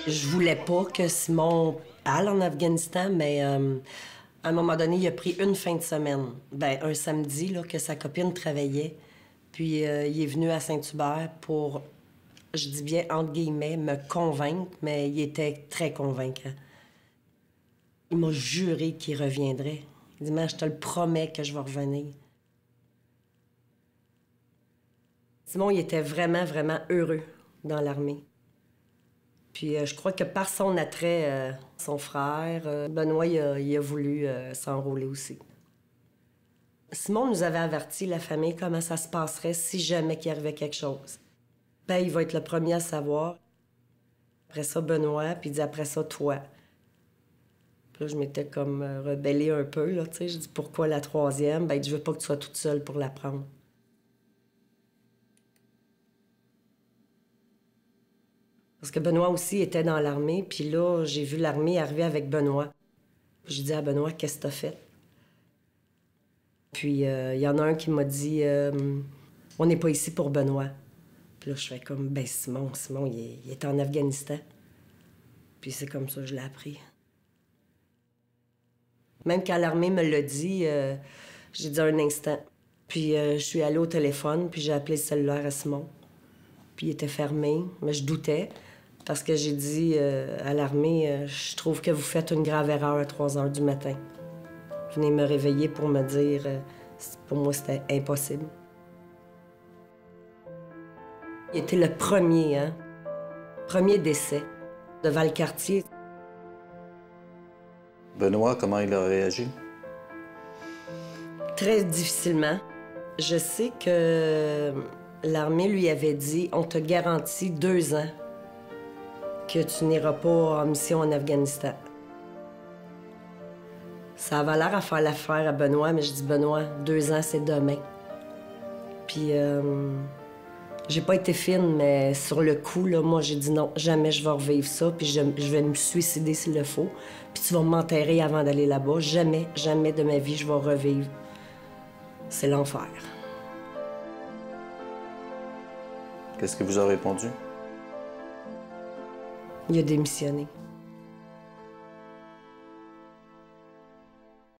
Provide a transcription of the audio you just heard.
Je voulais pas que Simon aille en Afghanistan, mais à un moment donné, il a pris une fin de semaine. Ben, un samedi, là, que sa copine travaillait. Puis il est venu à Saint-Hubert pour, je dis bien entre guillemets, me convaincre, mais il était très convaincant. Il m'a juré qu'il reviendrait. Il dit, mais je te le promets que je vais revenir. Simon, il était vraiment, vraiment heureux dans l'armée. Puis je crois que par son attrait, son frère, Benoît, il a voulu s'enrôler aussi. Simon nous avait averti, la famille, comment ça se passerait si jamais qu'il arrivait quelque chose. Ben, il va être le premier à savoir. Après ça, Benoît, puis il dit après ça, toi. Puis là, je m'étais comme rebellée un peu, là, tu sais. Je dis, pourquoi la troisième? Ben, il dit, je veux pas que tu sois toute seule pour la prendre. Parce que Benoît aussi était dans l'armée, puis là, j'ai vu l'armée arriver avec Benoît. J'ai dit à Benoît, qu'est-ce que t'as fait? Puis il y en a un qui m'a dit, on n'est pas ici pour Benoît. Puis là, je fais comme, ben Simon, il est en Afghanistan. Puis c'est comme ça que je l'ai appris. Même quand l'armée me l'a dit, j'ai dit un instant. Puis je suis allée au téléphone, puis j'ai appelé le cellulaire à Simon. Puis il était fermé, mais je doutais. Parce que j'ai dit à l'armée, je trouve que vous faites une grave erreur à 3 heures du matin. Venez me réveiller pour me dire, pour moi, c'était impossible. Il était le premier, hein? Premier décès de Valcartier. Benoît, comment il a réagi? Très difficilement. Je sais que l'armée lui avait dit, on te garantit 2 ans que tu n'iras pas en mission en Afghanistan. Ça avait l'air à faire l'affaire à Benoît, mais je dis, Benoît, 2 ans, c'est demain. Puis, j'ai pas été fine, mais sur le coup, là, moi, j'ai dit non, jamais je vais revivre ça, puis je vais me suicider s'il le faut. Puis tu vas m'enterrer avant d'aller là-bas. Jamais, jamais de ma vie, je vais revivre. C'est l'enfer. Qu'est-ce que vous avez répondu? Il a démissionné.